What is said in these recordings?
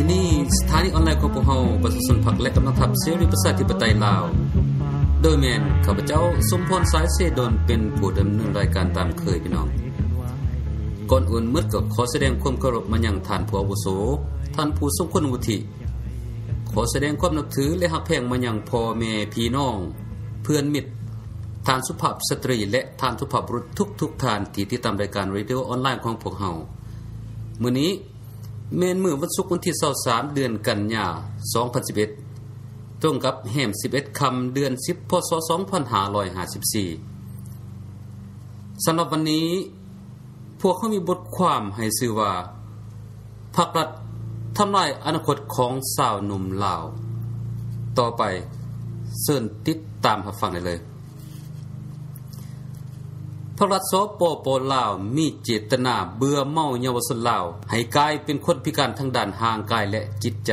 ที่นี่สถานีออนไลน์ของพวกเฮาประชาชนพรรคและกำลังทัพเสรีประชาธิปไตยลาวโดยแม่นข้าพเจ้าสมพรสายเสดลเป็นผู้ดำเนินรายการตามเคยพี่น้องก่อนอื่นหมดก็ขอแสดงความเคารพมายังท่านผู้อาวุโสท่านผู้ทรงคุณวุฒิขอแสดงความนับถือและฮักแพงมายังพ่อแม่พี่น้องเพื่อนมิตรท่านสุภาพสตรีและท่านสุภาพบุรุษทุกๆท่านที่ติดตามรายการเรดิโอออนไลน์ของพวกเฮามื้อนี้แม่นมื้อวันศุกร์วันที่23เดือนกันยายน2011ตรงกับแรม11ค่ำเดือน10พศ2554สำหรับวันนี้พวกเขามีบทความให้ชื่อว่าภาครัฐทำลายอนาคตของสาวหนุ่มลาวต่อไปเชิญติดตามรับฟังได้เลยภาครัฐสปป.ลาวมีเจตนาเบื่อเมาเยาวชนลาวให้กลายเป็นคนพิการทางด้านร่างกายและจิตใจ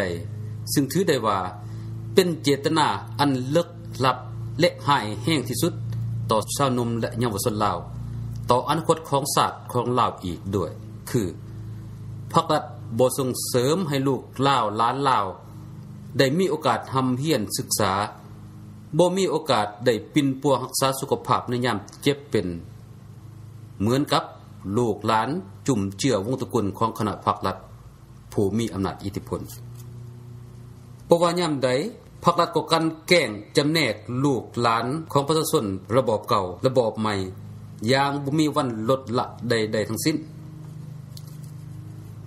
ซึ่งถือได้ว่าเป็นเจตนาอันลึกลับและหายแห้งที่สุดต่อชาวหนุ่มและเยาวชนลาวต่ออนาคตของชาติของลาวอีกด้วยคือภาครัฐบ่ส่งเสริมให้ลูกลาวหลานลาวได้มีโอกาสทำเรียนศึกษาบ่มีโอกาสได้ปิ่นปัวรักษาสุขภาพในยามเจ็บเป็นเหมือนกับลูกหลานจุ่มเจือวงตระกูลของคณะภาครัฐผู้มีอำนาจอิทธิพลเพราะว่ายามใดภาครัฐก็กันแกล้งจำแนกลูกหลานของประชาชนระบอบเก่าระบอบใหม่อย่างบ่มีวันลดละใดๆทั้งสิ้น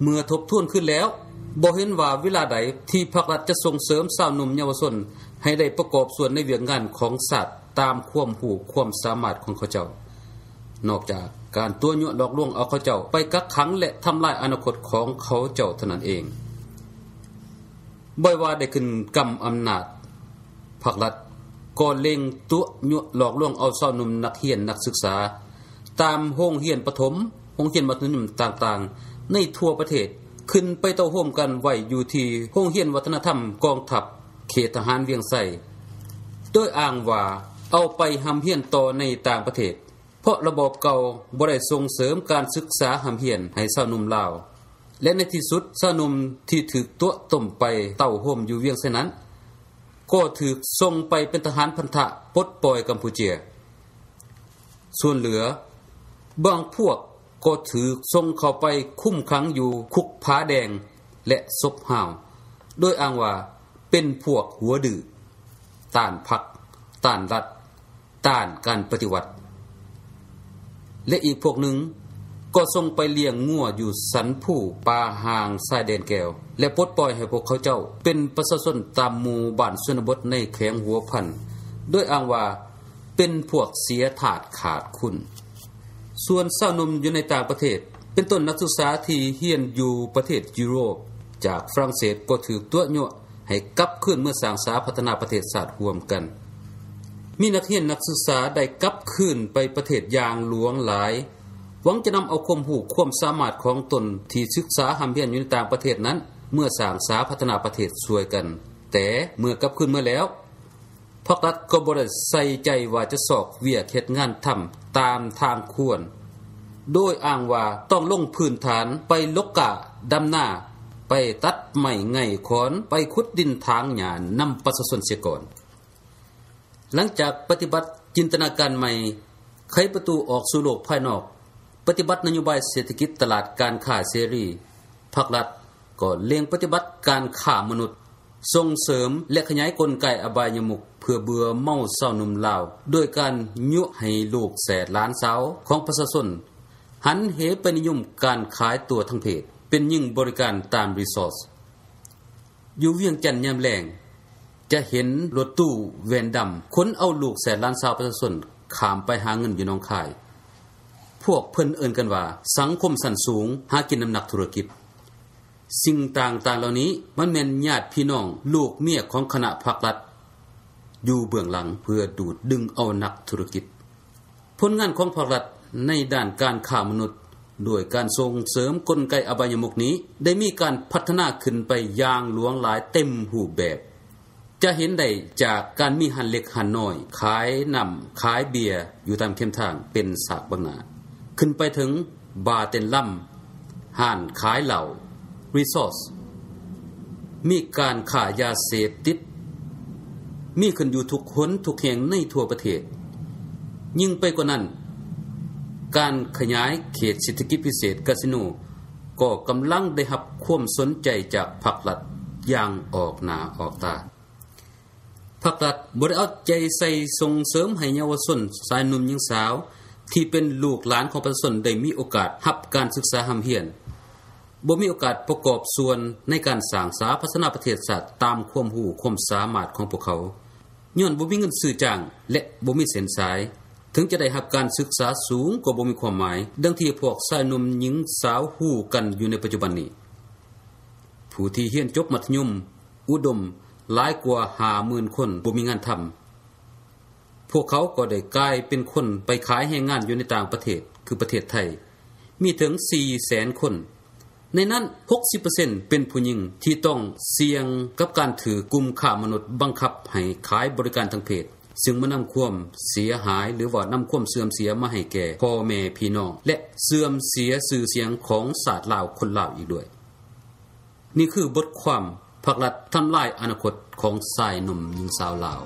เมื่อทบทวนขึ้นแล้วบ่เห็นว่าเวลาใดที่ภาครัฐจะส่งเสริมสาวหนุ่มเยาวชนให้ได้ประกอบส่วนในเวียกงานของศาสตร์ตามความรู้ความสามารถของเขาเจ้านอกจากการตัวยั่วหลอกลวงเอาเขาเจ้าไปกักขังและทำลายอนาคตของเขาเจ้าเท่านั้นเองบ่ว่าได้ขึ้นกำอำนาจภาครัฐก็เล็งตัวยั่วหลอกลวงเอาสาวหนุ่มนักเรียนนักศึกษาตามโรงเรียนประถมโรงเรียนมัธยมต่างๆในทั่วประเทศขึ้นไปเต้าโฮมกันไว้อยู่ที่โรงเรียนวัฒนธรรมกองทัพเขตทหารเวียงไส่โดยอ้างว่าเอาไปหำเรียนต่อในต่างประเทศเพราะระบบเก่าบ่ได้ส่งเสริมการศึกษาหำเรียนให้ชาวหนุ่มลาวและในที่สุดชาวหนุ่มที่ถูกตัวต้มไปเต้าโฮมอยู่เวียงไส่นั้นก็ถูกส่งไปเป็นทหารพันธะปลดปล่อยกัมพูเชียส่วนเหลือบางพวกก็ถูกส่งเข้าไปคุมขังอยู่คุกผาแดงและศพห่าวโดยอ้างว่าเป็นพวกหัวดื้อต้านพรรคต้านรัฐต้านการปฏิวัติและอีกพวกหนึ่งก็ส่งไปเลี้ยงงัวอยู่สันผู้ป่าห่างชายแดนแก้วและปลดปล่อยให้พวกเขาเจ้าเป็นประชาชนตามหมู่บ้านชนบทในแขวงหัวพันโดยอ้างว่าเป็นพวกเสียถาดขาดคุณส่วนสาวหนุ่มอยู่ในต่างประเทศเป็นต้นนักศึกษาที่เรียนอยู่ประเทศยุโรปจากฝรั่งเศสก็ถูกตัวยั่วให้กลับคืนเมื่อสร้างสาพัฒนาประเทศชาติร่วมกันมีนักเรียนนักศึกษาได้กลับคืนไปประเทศอย่างหลวงหลายหวังจะนำเอาความรู้ความสามารถของตนที่ศึกษาหำเรียนอยู่ในต่างประเทศนั้นเมื่อสร้างสาพัฒนาประเทศช่วยกันแต่เมื่อกลับคืนเมื่อแล้วภาครัฐก็บ่ได้ใส่ใจว่าจะสอกเวียกเฮ็ดงานทำตามทางควรโดยอ้างว่าต้องลงพื้นฐานไปลกกะดำหน้าไปตัดไม้ไงขอนไปขุดดินทางหญ้านำประชาชนเสียก่อนหลังจากปฏิบัติจินตนาการใหม่ไขประตูออกสู่โลกภายนอกปฏิบัตินโยบายเศรษฐกิจตลาดการค้าเสรีภาครัฐก็เล็งปฏิบัติการค้ามนุษย์ส่งเสริมและขยายกลไกอบายมุขเพื่อเบื่อเมาสาวหนุ่มลาวโดยการยุให้ลูกแสนล้านสาวของประชาชนหันเหไปนิยมการขายตัวทั้งเพศเป็นยิ่งบริการตามรีสอร์ทอยู่เวียงจันทน์ยามแลงจะเห็นรถตู้แวนดำขนเอาลูกแสนล้านสาวประชาชนข้ามไปหาเงินอยู่หนองคายพวกเพิ่นเอิ้นกันว่าสังคมชั้นสูงหากินน้ำหนักธุรกิจสิ่งต่างๆเหล่านี้มันแม่นญาติพี่น้องลูกเมียของคณะภาครัฐอยู่เบื้องหลังเพื่อดูดดึงเอานักธุรกิจผลงานของภาครัฐในด้านการค้ามนุษย์โดยการส่งเสริมกลไกอบายมุขนี้ได้มีการพัฒนาขึ้นไปอย่างหลวงหลายเต็มรูปแบบจะเห็นได้จากการมีหันเล็กหันน้อยขายน้ำขายเบียร์อยู่ตามเข้มทางเป็นสากบางหน้าขึ้นไปถึงบาร์เต้นล่ำห้านขายเหล้ารีสอร์ท มีการค้ายาเสพติดมีขึ้นอยู่ทุกคนทุกแห่งในทั่วประเทศยิ่งไปกว่านั้นการขยายเขตเศรษฐกิจพิเศษคาสิโนก็กำลังได้รับความสนใจจากภาครัฐอย่างออกหน้าออกตาภาครัฐบ่ได้เอาใจใส่ส่งเสริมให้เยาวชนชายหนุ่มหญิงสาวที่เป็นลูกหลานของประชาชนได้มีโอกาสรับการศึกษาหำเฮียนบ่มีโอกาสประกอบส่วนในการสร้างสาพัฒนาประเทศชาติตามความรู้ความสามารถของพวกเขาย้อนบ่มีเงินซื้อจ้างและบ่มีเส้นสายถึงจะได้รับการศึกษาสูงก็บ่มีความหมายดังที่พวกชายหนุ่มหญิงสาวฮู้กันอยู่ในปัจจุบันนี้ผู้ที่เรียนจบมัธยมอุดมหลายกว่า 50,000 คนบ่มีงานทำพวกเขาก็ได้กลายเป็นคนไปขายแรงงานอยู่ในต่างประเทศคือประเทศไทยมีถึง 400,000 คนในนั้น 60% เป็นผู้หญิงที่ต้องเสี่ยงกับการถือกลุ่มค้ามนุษย์บังคับให้ขายบริการทางเพศซึ่งมันนำความเสียหายหรือว่านำความเสื่อมเสียมาให้แก่พ่อแม่พี่น้องและเสื่อมเสียชื่อเสียงของชาติลาวคนลาวอีกด้วยนี่คือบทความภาครัฐทำลายอนาคตของชายหนุ่มหญิงสาวลาว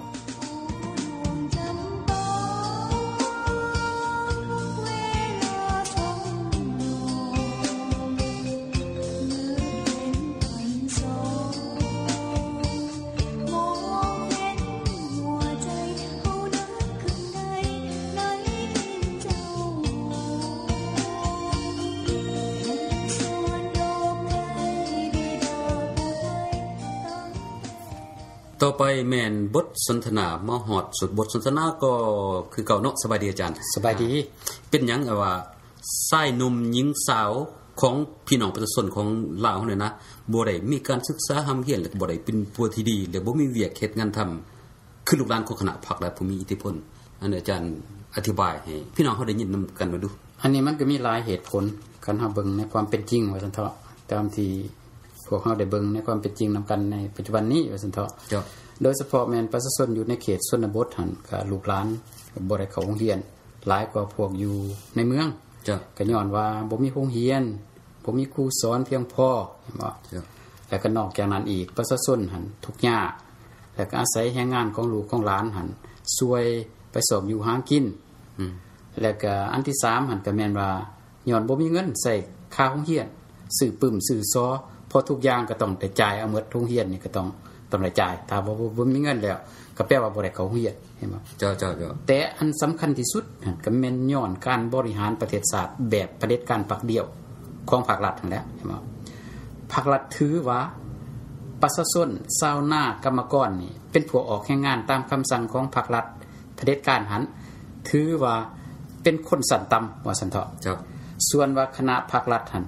ต่อไปแม่นบทสนทนามาฮอดสุดบทสนทนาก็คือเก่าเนาะสบายดีอาจารย์สบายดีเป็นหยังว่าชายหนุ่มหญิงสาวของพี่น้องประชาชนของลาวเนี่ยนะบ่ได้มีการศึกษาหำเฮียนและบ่ได้เป็นผู้ที่ดีและบ่มีเวียกเฮ็ดงานทำคือลูกหลานของคณะพรรคและผู้มีอิทธิพลอันอาจารย์อธิบายให้พี่น้องเฮาได้ยินนำกันมาดูอันนี้มันก็มีหลายเหตุผลคันเฮาเบิ่งในความเป็นจริงว่าซั่นเถาะตามที่พวกเฮาได้เบิ่งในความเป็นจริงนำกันในปัจจุบันนี้ว่าซั่นเถาะโดยเฉพาะแม่นประชาชนอยู่ในเขตชนบทหั่นก็ลูกหลานบ่ได้เข้าโรงเรียนหลายกว่าพวกอยู่ในเมืองก็ย้อนว่าบ่มีโรงเรียนบ่มีครูสอนเพียงพอเห็นบ่แล้วก็นอกจากนั้นอีกประชาชนหั่นทุกข์ยากแล้วก็อาศัยแรงงานของลูกของหลานหั่นช่วยไปสอบอยู่หากินแล้วก็อันที่3หั่นก็แม่นว่าย้อนบ่มีเงินใช้ค่าโรงเรียนซื้อปึ้มซื้อซอพอทุกอย่างก็ต้องได้จ่ายเอาหมดโรงเรียนนี่ก็ต้องได้จ่ายถ้าบ่มีเงินแล้วก็แปลว่าบ่ได้เข้าโรงเรียนเห็นบ่จ้าๆแต่อันสำคัญที่สุดก็แม่นย้อนการบริหารประเทศชาติแบบเผด็จการปักเดียวของภาครัฐนั่นแหละเห็นบ่ภาครัฐถือว่าประชาชนชาวนากรรมกรนี่เป็นผู้ออกแรงงานตามคำสั่งของภาครัฐเผด็จการหันถือว่าเป็นคนชั้นต่ำว่าซั่นเถาะครับส่วนว่าคณะภาครัฐหัน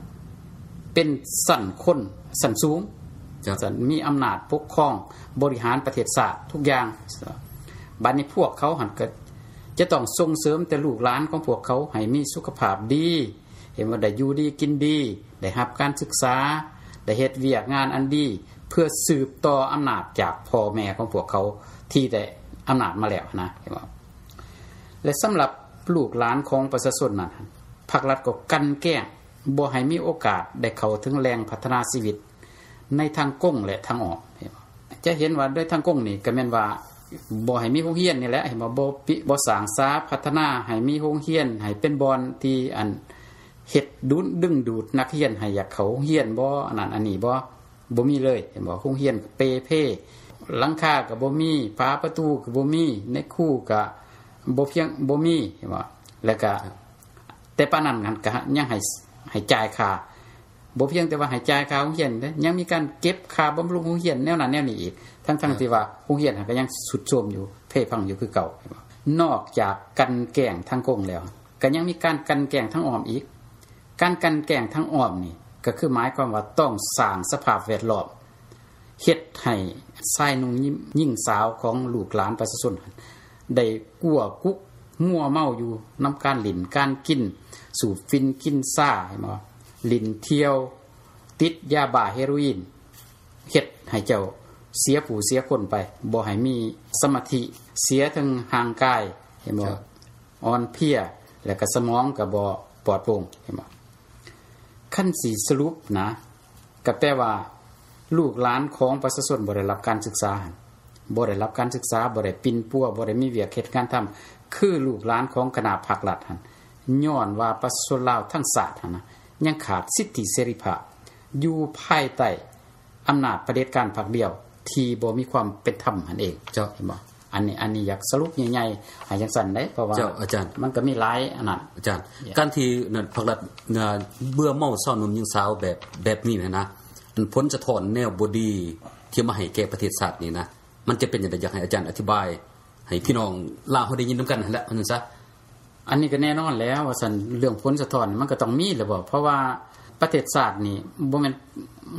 เป็นชั้นคนชั้นสูงจะมีอำนาจปกครองบริหารประเทศชาติทุกอย่างบัดนี้พวกเขาหั่นก็จะต้องส่งเสริมแต่ลูกหลานของพวกเขาให้มีสุขภาพดีเห็นว่าได้อยู่ดีกินดีได้รับการศึกษาได้เฮ็ดเวียกงานอันดีเพื่อสืบต่ออำนาจจากพ่อแม่ของพวกเขาที่ได้อำนาจมาแล้วนะเห็นบ่และสำหรับลูกหลานของประชาชนนั้นภาครัฐก็กันแกล้งบ่ให้มีโอกาสได้เข้าถึงแหล่งพัฒนาชีวิตในทางกงและทางออกจะเห็นว่าด้วยทางกงนี่ก็แม่นว่าบ่ให้มีโรงเรียนนี่แหละเห็นบ่สร้างสาพัฒนาให้มีโรงเรียนให้เป็นบ่อนที่อันเฮ็ดดึงดูดนักเรียนให้อยากเข้าโรงเรียนบ่อันนั้นอันนี้บ่มีเลยเห็นบ่โรงเรียนก็เปเพ่หลังคาก็บ่มีฝาประตูก็บ่มีในคูก็บ่เพียงบ่มีเห็นบ่แล้วก็แต่ปานนั้นก็ยังให้จ่ายค่าบ่เพียงแต่ว่าให้จ่ายค่าโรงเรียนเด้ยังมีการเก็บค่าบำรุงโรงเรียนแนวนั้นแนวนี้อีกทั้งที่ว่าโรงเรียนก็ยังสุดโทรมอยู่เพ่พังอยู่คือเก่านอกจากกันแกล้งทางกงแล้วก็ยังมีการกันแกล้งทางอ้อมอีกการกันแกล้งทางอ้อมนี่ก็คือหมายความว่าต้องสร้างสภาพแวดล้อมเฮ็ดให้ชายหนุ่มหญิงสาวของลูกหลานประชาชนได้กั่วกุกมั่วเมาอยู่นำการหลินการกินสูบฟินกินซ่าให้บ่ลินเที่ยวติดยาบ้าเฮโรอีนเฮ็ดให้เจ้าเสียผู้เสียคนไปบ่ให้มีสมาธิเสียทั้งร่างกายเห็นบ่อ่อนเพลียแล้วก็สมองก็บ่ปลอดโปร่งเห็นบ่คันสิสรุปนะก็แปลว่า ลูกหลานของประชาชนบ่ได้รับการศึกษาบ่ได้รับการศึกษาบ่ได้ปิ่นปัวบ่ได้มีเวียกเฮ็ดการทำคือลูกหลานของคณะภาครัฐหั่นย้อนว่าประชาชนลาวทั้งชาติหั่นนะยังขาดสิทธิเสรีภาพอยู่ภายใต้อำนาจเผด็จการพรรคเดียวที่บ่มีความเป็นธรรมหั่นเองเจ้าเห็นบ่อันนี้อยากสรุปใหญ่ๆให้จังซั่นได้เพราะว่าอาจารย์มันก็มีหลายอันนั้นอาจารย์การที่นั่นภาครัฐเบื่อเมาซ่อนนุ่มยิงสาวแบบนี้นะอันผลสะท้อนแนวบ่ดีที่มาให้แก่ประเทศชาตินี่นะมันจะเป็นจังได๋อยากให้อาจารย์อธิบายให้พี่น้องลาวเฮาได้ยินนํกันนั่นแหละว่าซั่นซะอันนี้ก็แน่นอนแล้วว่าซั่นเรื่องผลสะท้อนมันก็ต้องมีแหละบ่เพราะว่าประเทศชาตินี่บ่แม่น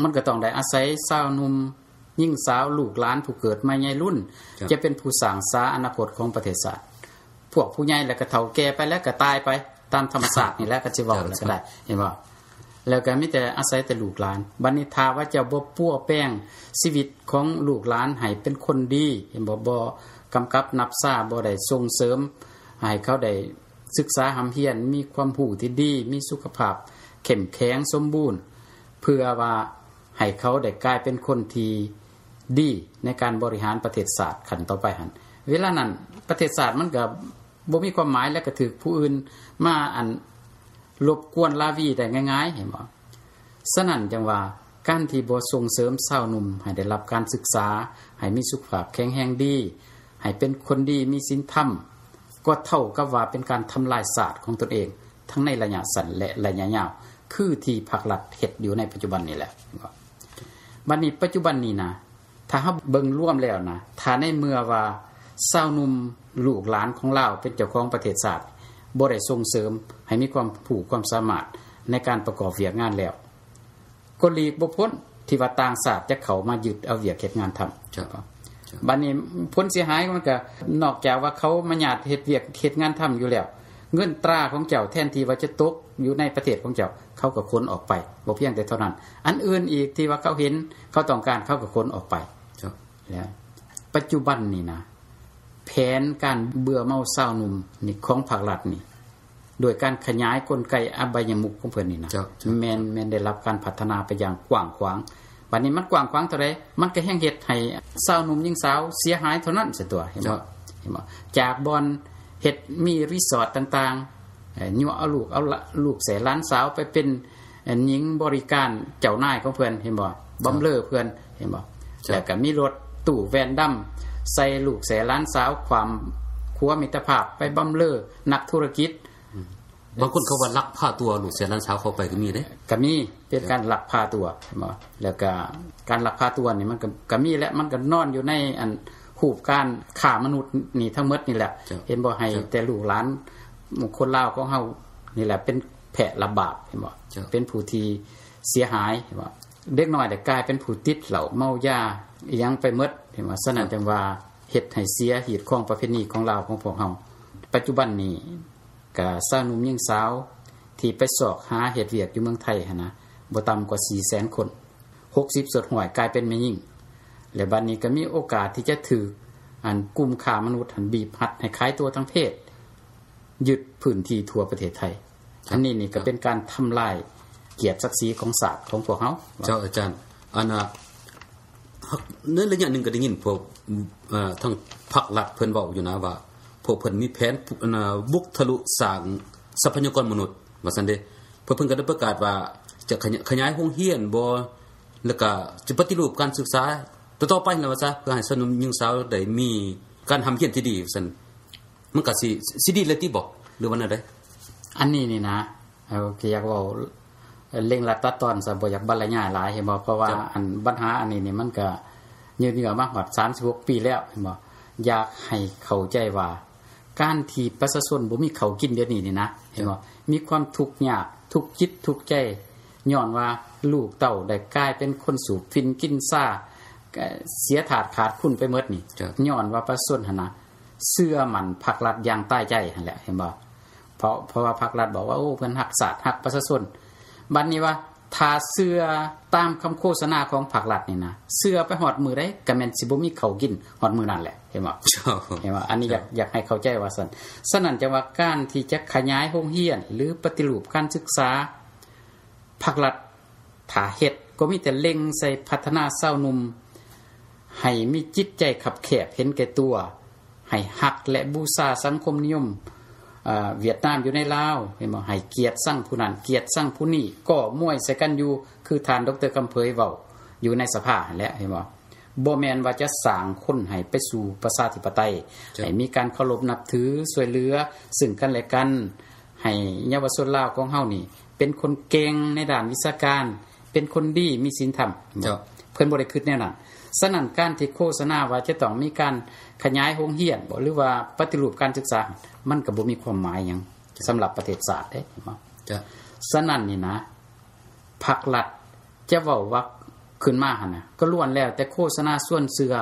มันก็ต้องได้อาศัยสาวหนุ่มยิ่งสาวลูกหลานผู้เกิดใหม่ใหญ่รุ่นจะเป็นผู้สร้างสาอนาคตของประเทศชาติพวกผู้ใหญ่แล้วก็เฒ่าแก่ไปแล้วก็ตายไปตามธรรมชาตินี่แหละก็สิเว้าแล้วก็ได้เห็นบ่แล้วก็มีแต่อาศัยแต่ลูกหลานบัดนี้ถ้าว่าจะบ่ปั้วแป้งชีวิตของลูกหลานให้เป็นคนดีเห็นบ่กำกับนับษาบ่ได้ส่งเสริมให้เขาได้ศึกษาหำเฮียนมีความรู้ที่ดีมีสุขภาพเข้มแข็งสมบูรณ์เพื่อว่าให้เขาได้กลายเป็นคนที่ดีในการบริหารประเทศชาติขั้นต่อไปหั่นเวลานั้นประเทศชาติมันก็บ่มีความหมายและก็ถูกผู้อื่นมาอันรบกวนลาวีได้ง่ายๆเห็นบ่ฉะนั้นจังว่าการที่บ่ส่งเสริมสาวหนุ่มให้ได้รับการศึกษาให้มีสุขภาพแข็งแรงดีให้เป็นคนดีมีศีลธรรมก็เท่ากับว่าเป็นการทำลายศาสตร์ของตนเองทั้งในระยะสั้นและระยะยาวคือที่ภาครัฐเฮ็ดอยู่ในปัจจุบันนี้แหละบัดนี้ปัจจุบันนี้นะถ้าเฮาเบิ่งรวมแล้วนะถ้าในเมื่อว่าสาวหนุ่มลูกหลานของลาวเป็นเจ้าของประเทศชาติบ่ได้ส่งเสริมให้มีความรู้ความสามารถในการประกอบเวียกงานแล้วก็หลีกบ่พ้นที่ว่าต่างชาติจะเข้ามายึดเอาเวียกเฮ็ดงานทำครับบัดนี้ผลเสียหายมันก็นอกจากว่าเขามาญาติเฮ็ดเวียกเฮ็ดงานทำอยู่แล้วเงินตราของเจ้าแทนที่ว่าจะตกอยู่ในประเทศของเจ้าเขาก็ขนออกไปบ่เพียงแต่เท่านั้นอันอื่นอีกที่ว่าเขาเห็นเขาต้องการเขาก็ขนออกไปครับแล้วปัจจุบันนี่นะแผนการเบื่อเมาสาวหนุ่มนี่ของภาครัฐนี่โดยการขยายกลไกอบายมุขของเพิ่นนี่นะแม่นได้รับการพัฒนาไปอย่างกว้างขวางบัดนี้มันกว้างขวางเท่าใดมันก็แฮงเฮ็ดให้สาวหนุ่มหญิงสาวเสียหายเท่านั้นซะตัวเห็นบ่จากบ่อนเฮ็ดมีรีสอร์ทต่างๆยั่วเอาลูกแสนล้านสาวไปเป็นหญิงบริการเจ้านายของเพิ่นเห็นบ่บำเรอเพิ่นเห็นบ่แล้วก็มีรถตู้แวนดัมใส่ลูกแสนล้านสาวความครัวมิตรภาพไปบำเรอนักธุรกิจบางคนเขาว่าลักพาตัวลูกแสนล้านสาวเข้าไปก็มีเด้ก็มีเป็นการลักพาตัวเห็นบ่แล้วก็การลักพาตัวนี่มันก็มีและมันก็นอนอยู่ในอันรูปการฆ่ามนุษย์นี่ทั้งหมดนี่แหละเห็นบ่ให้แต่ลูกหลานคนลาวของเฮานี่แหละเป็นแพะระบาปเห็นบ่เป็นผู้ที่เสียหายเห็นบ่เด็กน้อยได้กลายเป็นผู้ติดเหล้าเมายาอีหยังไปหมดเห็นบ่ฉะนั้นจังว่าเฮ็ดให้เสียหีดของประเพณีของลาวของพวกเฮาปัจจุบันนี้ก็สาวหนุ่มหญิงสาวที่ไปสอกหาเฮ็ดเวียกอยู่เมืองไทยหั่นนะบ่ต่ำกว่า 400,000 คน60สดหวยกลายเป็นแม่หญิงและบัดนี้ก็มีโอกาสที่จะถืออันกลุ่มค้ามนุษย์หันบีบหัดให้ขายตัวทางเพศยึดพื้นที่ทั่วประเทศไทยอันนี้นี่ก็เป็นการทำลายเกียรติศักดิ์ศรีของศาสตร์ของพวกเฮาเจ้าอาจารย์อันน่ะในระยะนึงก็ได้ยินพวกทั้งภาครัฐเพิ่นเว้าอยู่นะว่าพวกเพิ่นมีแผนบุกทะลุสร้างทรัพยากรมนุษย์ว่าซั่นเด้เพิ่นก็ได้ประกาศว่าจะขยายโรงเรียนบ่แล้วก็จะปฏิรูปการศึกษาต่อไปแล้วว่าซะเพื่อให้สนุนหญิงสาวได้มีการทำเรียนที่ดีซั่นมันก็สิดีเลยติบ่หรือว่าแนวใดอันนี้นี่นะอยากเว้าเร่งรัดตัดตอนซะบ่อยากบรรยายหลายเห็นบ่เพราะว่าอันปัญหาอันนี้นี่มันก็ยืนอยู่มาฮอด36ปีแล้วเห็นบ่อยากให้เข้าใจว่าการที่ประชาชนบ่มีข้าวกินเดี๋ยวนี้นี่นะเห็นบ่มีความทุกข์ยากทุกจิตทุกใจย้อนว่าลูกเต้าได้กลายเป็นคนสูบฟินกินซ่าเสียถาดขาดคุณไปหมดนี่ย้อนว่าประชาชนหั่นน่ะเชื่อมั่นภาครัฐอย่างใต้ใจหั่นแหละเห็นบ่เพราะว่าภาครัฐบอกว่าโอ้เพิ่นรักชาติรักประชาชนบัดนี้ว่าถ้าเชื่อตามคำโฆษณาของภาครัฐนี่นะเชื่อไปฮอดมื้อใดก็แม่นสิบ่มีข้าวกินฮอดมื้อนั้นแหละเห็นบ่เห็นบ่อันนี้อยากให้เข้าใจว่าซั่นฉะนั้นจังว่าการที่จะขยายโรงเรียนหรือปฏิรูปการศึกษาภาครัฐ ถ้าเฮ็ดก็มีแต่เล็งใส่พัฒนาสาวหนุ่มให้มีจิตใจขับแคบเห็นแก่ตัวให้ฮักและบูชาสังคมนิยมเวียดนามอยู่ในลาวเห็นบ่ให้เกียรติสั่งผู้นั้นเกียรติสั่งผู้นี้ก็มวยใส่กันอยู่คือท่านดร.กำเผยเว้าอยู่ในสภาแหละเห็นบ่บ่แม่นว่าจะสร้างคนให้ไปสู่ประชาธิปไตยให้มีการเคารพนับถือช่วยเหลือซึ่งกันและกันให้เยาวชนลาวของเฮานี่เป็นคนเก่งในด้านวิชาการเป็นคนดีมีศีลธรรมเพิ่นบ่ได้คิดแนวนั้นฉะนั้นการที่โฆษณาว่าจะต้องมีการขยายโรงเรียนบ่หรือว่าปฏิรูปการศึกษามันก็บ่มีความหมายหยังสำหรับประเทศชาติเด้ฉะนั้นนี่นะพรรครัฐจะเว้าว่าขึ้นมาหั่นน่ะก็ล้วนแล้วแต่โฆษณาส่วนเสือ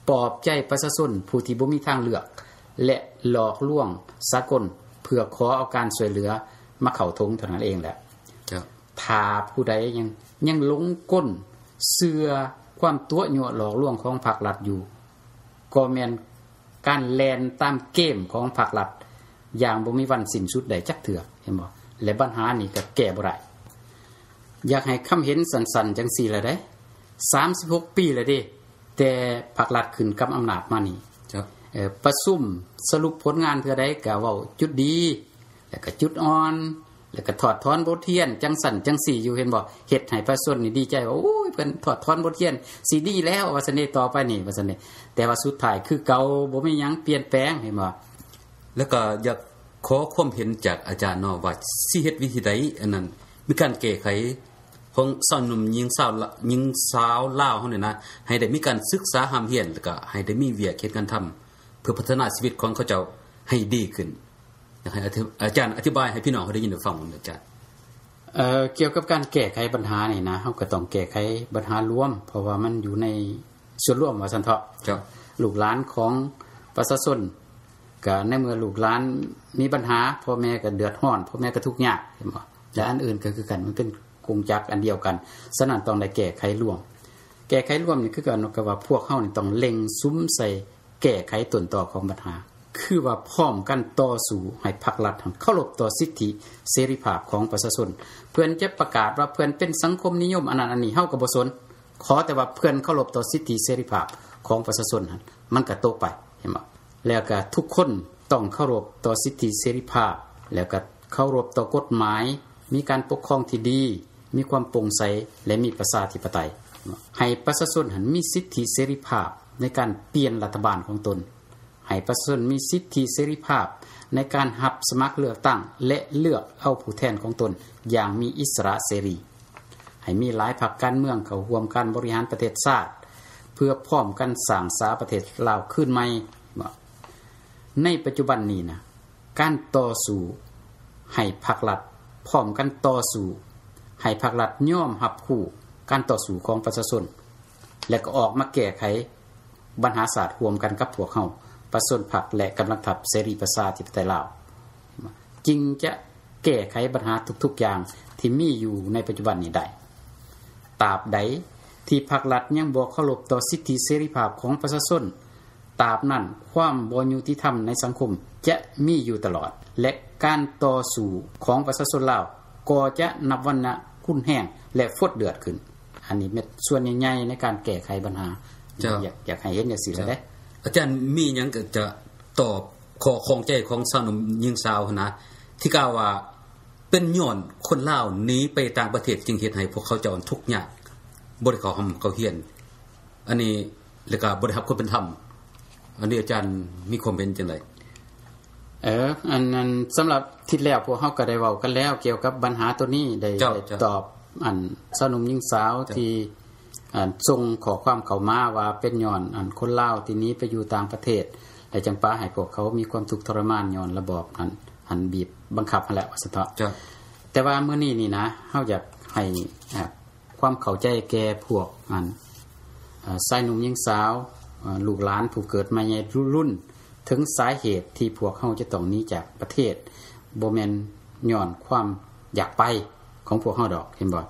ปลอบใจประชาชนผู้ที่บ่มีทางเลือกและหลอกลวงสากลเพื่อขอเอาการช่วยเหลือมาเข้าทงเท่านั้นเองแหละถ้าผู้ใดยังหลงก้นเสือความตัวยั่วหลอกลวงของพรรครัฐอยู่ก็แม่นการแล่นตามเกมของพรรครัฐอย่างบ่มีวันสิ้นสุดใดจักเทื่อเห็นบ่และปัญหานี้ก็แก้บ่ได้อยากให้คำเห็นสั้นๆจังซี่ล่ะเด้36 ปีแล้วเด้แต่พรรครัฐขึ้นกับอำนาจมานี่ประชุมสรุปผลงานเทื่อใดก็เว้าจุดดีแล้วก็จุดอ่อนแล้วก็ถอดถอนบทเรียนจังสั่นจังสี่อยู่เห็นบ่เฮ็ดให้ประชาชนนี่ดีใจว่าโอ้ยเพิ่นถอดถอนบทเรียนสิดีแล้วว่าซั่นนี่ต่อไปนี่ว่าซั่นนี่แต่ว่าสุดท้ายคือเก่าบ่มีหยังเปลี่ยนแปลงเห็นบ่แล้วก็อยากขอความเห็นจากอาจารย์เนาะว่าสิเฮ็ดวิธีใดอันนั้นมีการแก้ไขของสาวหนุ่มหญิงสาวลาวเฮานี่นะให้ได้มีการศึกษาห้ามเรียนแล้วก็ให้ได้มีเวียกเฮ็ดการทำเพื่อพัฒนาชีวิตของเขาเจ้าให้ดีขึ้นอยากให้อาจารย์อธิบายให้พี่น้องเขาได้ยินได้ฟังอาจารย์เกี่ยวกับการแก้ไขปัญหานี่นะเฮาก็ต้องแก้ไขปัญหารวมเพราะว่ามันอยู่ในส่วนรวมว่าซั่นเถาะลูกหลานของประชาชนก็ในเมื่อลูกหลานมีปัญหาพ่อแม่ก็เดือดร้อนพ่อแม่ก็ทุกข์ยากเห็นบ่และอันอื่นก็คือกันมันเป็นกงจักรอันเดียวกันฉะนั้นต้องได้แก้ไขร่วมแก้ไขร่วมนี่คือกันก็ว่าพวกเฮานี่ต้องเล็งซุ้มใส่แก้ไขต้นตอของปัญหาคือว่าพร้อมกันต่อสู้ให้พรรครัฐเคารพต่อสิทธิเสรีภาพของประชาชนเพื่อนจะประกาศว่าเพื่อนเป็นสังคมนิยมอันนั้นอันนี้เฮาก็บ่สนขอแต่ว่าเพื่อนเคารพต่อสิทธิเสรีภาพของประชาชนนั้นมันก็ตกไปเห็นบ่แล้วก็ทุกคนต้องเคารพต่อสิทธิเสรีภาพแล้วก็เคารพต่อกฎหมายมีการปกครองที่ดีมีความโปร่งใสและมีประชาธิปไตยให้ประชาชนมีสิทธิเสรีภาพในการเปลี่ยนรัฐบาลของตนให้ประชาชนมีสิทธิเสรีภาพในการรับสมัครเลือกตั้งและเลือกเอาผู้แทนของตนอย่างมีอิสระเสรีให้มีหลายพรรคการเมืองเข้าร่วมการบริหารประเทศชาติเพื่อพร้อมกันสร้างสาประเทศลาวขึ้นใหม่ในปัจจุบันนี้นะการต่อสู้ให้พรรครัฐพร้อมกันต่อสู้ให้พรรครัฐยอมรับผู้การต่อสู้ของประชาชนและก็ออกมาแก้ไขปัญหาศาสตร์ร่วมกันกับพวกเฮาประชาชนพรรคและกำลังทัพเสรีประชาธิปไตยลาวจึงจะแก้ไขปัญหาทุกๆอย่างที่มีอยู่ในปัจจุบันนี้ได้ตราบใดที่พรรครัฐยังบ่เคารพต่อสิทธิเสรีภาพของประชาชนตราบนั้นความบ่ยุติธรรมในสังคมจะมีอยู่ตลอดและการต่อสู้ของประชาชนลาวก็จะนับวันนะคุ้นแห้งและฟดเดือดขึ้นอันนี้เป็นส่วนใหญ่ๆในการแก้ไขปัญหาอยากให้เห็นจังซี่แหละเด้อาจารย์มีหยังก็จะตอบข้อข้องใจของสาวหนุ่มหญิงสาวนะที่กล่าวว่าเป็นย้อนคนลาวหนีไปต่างประเทศจึงเฮ็ดให้พวกเขาเจ้าทุกข์ยากบ่ได้เขาเฮียนอันนี้แล้วก็บ่ได้รับความเป็นธรรมอันนี้อาจารย์มีความเห็นจังได๋อันนั้นสำหรับที่แล้วพวกเฮาก็ได้เว้ากันแล้วเกี่ยวกับปัญหาตัวนี้ได้ตอบอันสาวหนุ่มหญิงสาวที่ส่งขอความเข้ามาว่าเป็นย้อนอันคนลาวที่นี้ไปอยู่ต่างประเทศและจังปาให้พวกเขามีความทุกข์ทรมานย้อนระบอบอันบีบบังคับนั่นแหละว่าซั่นเถาะแต่ว่ามื้อนี้นี่นะเฮาอยากให้ความเข้าใจแก่พวกชายหนุ่มหญิงสาวลูกหลานผู้เกิดมาในรุ่นถึงสาเหตุที่พวกเฮาจะต้องหนีจากประเทศบ่แม่นย้อนความอยากไปของพวกเฮาดอกเห็นบ่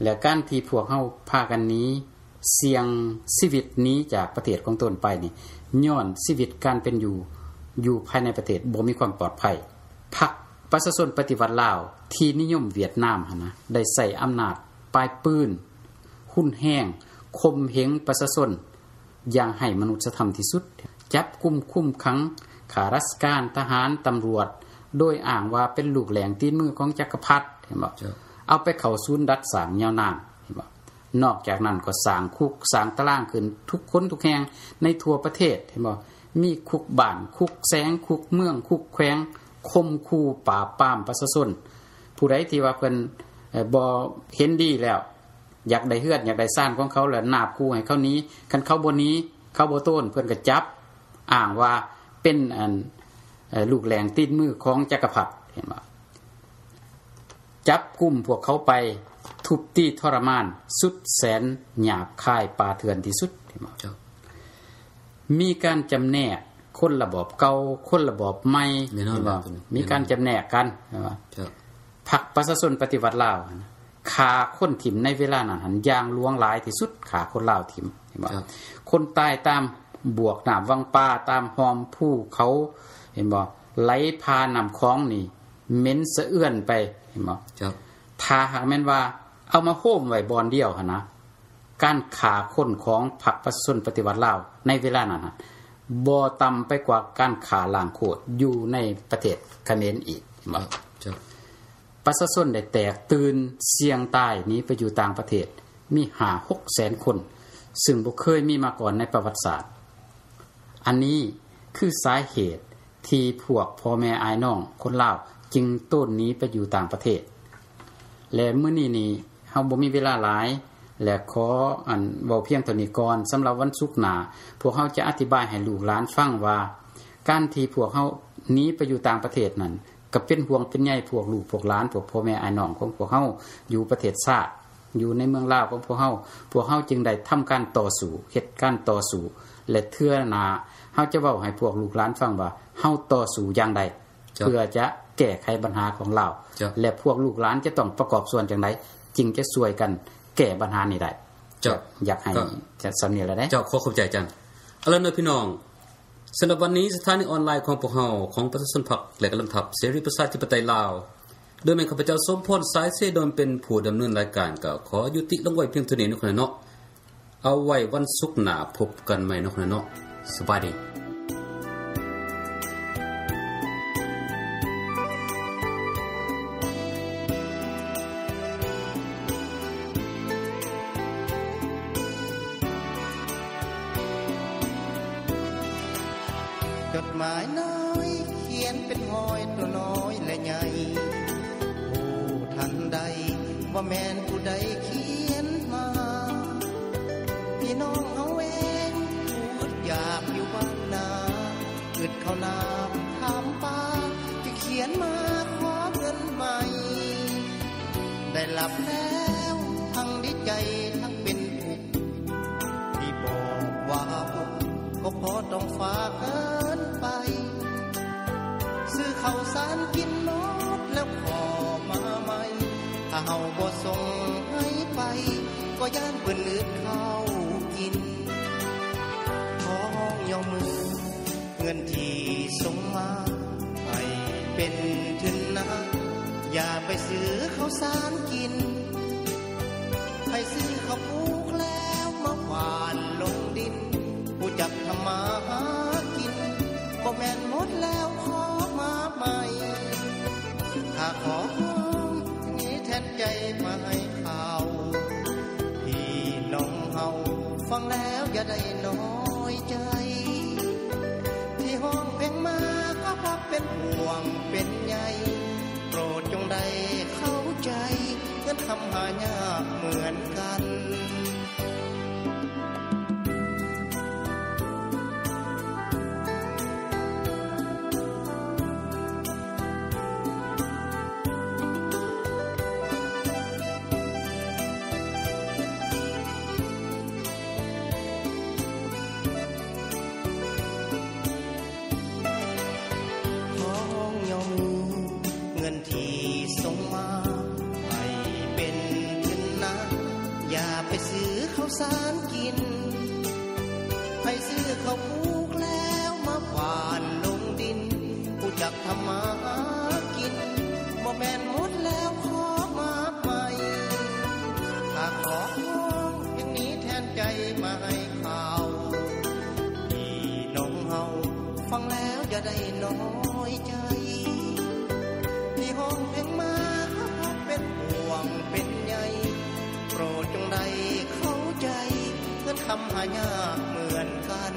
และการที่พวกเฮาพากันนี้เสี่ยงชีวิตนี้จากประเทศของตนไปนี่ย้อนชีวิตการเป็นอยู่ภายในประเทศบ่มีความปลอดภัยพรรคประชาชนปฏิวัติลาวที่นิยมเวียดนามหั่นนะได้ใช้อำนาจป ปลายปืนหุ้นแห้งคมเหงประชาชนอย่างให้มนุษยธรรมที่สุดจับกุมคุ้มขังข้าราชการทหารตำรวจโดยอ้างว่าเป็นลูกแหลงตีนมือของจักรพรรดิเห็นบ่เอาไปเข้าศูนย์ดัดสร้างยาวนานเห็นบ่นอกจากนั้นก็สร้างคุกสร้างตารางขึ้นทุกคนทุกแห่งในทั่วประเทศเห็นบ่มีคุกบ้านคุกแสงคุกเมืองคุกแขวงคมคู่ปราบปรามประชาชนผู้ใดที่ว่าเพิ่นบ่เห็นดีแล้วอยากได้เฮือดอยากได้ซ่านของเขาแล้วนาบคู่ให้เขานี้คันเขาบ่นี้เขาบ่โต้นเพิ่นก็จับอ้างว่าเป็นลูกแหลงตีนมือของจักรพรรดิเห็นบ่จับกุมพวกเขาไปทุบตีทรมานสุดแสนหยาบคายป่าเถื่อนที่สุดเห็นบ่มีการจำแนกคนระบอบเก่าคนระบอบใหม่มีการจำแนกกันเห็นบ่พรรคประชาชนปฏิวัติลาวฆ่าคนถิ่มในเวลานั้นอย่างลวงหลายที่สุดฆ่าคนลาวถิ่มเห็นบ่คนตายตามบวกน้ำวังป่าตามหอมภูเขาเห็นบ่ไหลพาน้ำคลองนี่เหม็นสะเอื้อนไปเห็นบ่ถ้าหากแม่นว่าเอามาโฮมไว้บ่อนเดียวหั่นนะการฆ่าคนของพรรคประชาชนปฏิวัติลาวในเวลานั้นบ่ต่ำไปกว่าการฆ่าล้างโคตรอยู่ในประเทศเขมรอีกเห็นบ่ประชาชนได้แตกตื่นเสี่ยงตายหนีไปอยู่ต่างประเทศมี 5-6 แสนคนซึ่งบ่เคยมีมาก่อนในประวัติศาสตร์อันนี้คือสาเหตุที่พวกพ่อแม่อ้ายน้องคนลาวจึงต้นหนีไปอยู่ต่างประเทศและมื้อนี้นี่เฮาบ่มีเวลาหลายและขอเว้าเพียงเท่านี้ก่อนสำหรับวันศุกร์หน้าพวกเฮาจะอธิบายให้ลูกหลานฟังว่าการที่พวกเฮาหนีไปอยู่ต่างประเทศนั้นก็เป็นห่วงเป็นใยพวกลูกพวกหลานพวกพ่อแม่อ้ายน้องของพวกเฮาอยู่ประเทศชาติอยู่ในเมืองลาวของพวกเฮาจึงได้ทำการต่อสู้เฮ็ดการต่อสู้และเทื่อหน้าเฮาจะเว้าให้พวกลูกหลานฟังว่าเฮาต่อสู้อย่างใดเพื่อจะแก้ไขปัญหาของเราและพวกลูกหลานจะต้องประกอบส่วนจังไดจึงจะช่วยกันแก้ปัญหานี้ได้อยากให้จะสำเนียงแล้วได้เจ้าขอขอบใจจังเอาล่ะพี่น้องสำหรับวันนี้สถานีออนไลน์ของพวกเฮาของประชาชนพรรคและกำลังทัพเสรีประชาธิปไตยลาวโดยแม่ข้าพเจ้าสมพรสายเสดอนเป็นผู้ดำเนินรายการก็ขอยุติลงไว้เพียงเท่านี้เนาะเอาไว้วันศุกร์หน้าพบกันใหม่เนาะสบายดีจดหมายน้อยเขียนเป็นห้อยตัวน้อยและใหญ่ผู้ทันใดว่าแม่นผู้ใดเขียนมาพี่น้องเฮาเองพูดอยากอยู่บ้านนาอึดเข้าน้ำถามป้าจะเขียนมาขอเงินใหม่ได้หลับแล้วทั้งดีใจทั้งเป็นทุกข์ที่บอกว่าก็พอต้องฝากเงินไปซื้อข้าวสารกินหมดแล้วขอมาใหม่ถ้าเฮาบ่ส่งให้ไปก็ย่านเพิ่นอึดข้าวกินขอยอมมือเงินที่ส่งมาให้เป็นทุนนะอย่าไปซื้อข้าวสารกินให้ซื้อข้าวปลูกแล้วมาหว่านลงดินผู้จักทำมาหากินบ่แม่นหมดแล้วขอมาใหม่ถ้าขอนี้แทนใจมาให้ข่าวพี่น้องเฮาฟังแล้วอย่าได้น้อยใจที่ห้องเพลงมาก็เพราะเป็นห่วงเป็นใยโปรดจงได้เข้าใจเงินทำหายากเหมือนกันที่ส่งมาให้เป็นทุนนะอย่าไปซื้อข้าวสารกินให้ซื้อข้าวปลูกแล้วมาหว่านลงดินผู้จักทำมาหากินบ่แม่นหมดแล้วขอมาใหม่ถ ขอเพียงนี้แทนใจมาให้ข่าวพี่น้องเฮาฟังแล้วอย่าได้น้อยใจที่ห้องเพลงมาเป็นห่วงเป็นใยโปรดจงได้เข้าใจเพื่อนคำหายากเหมือนกัน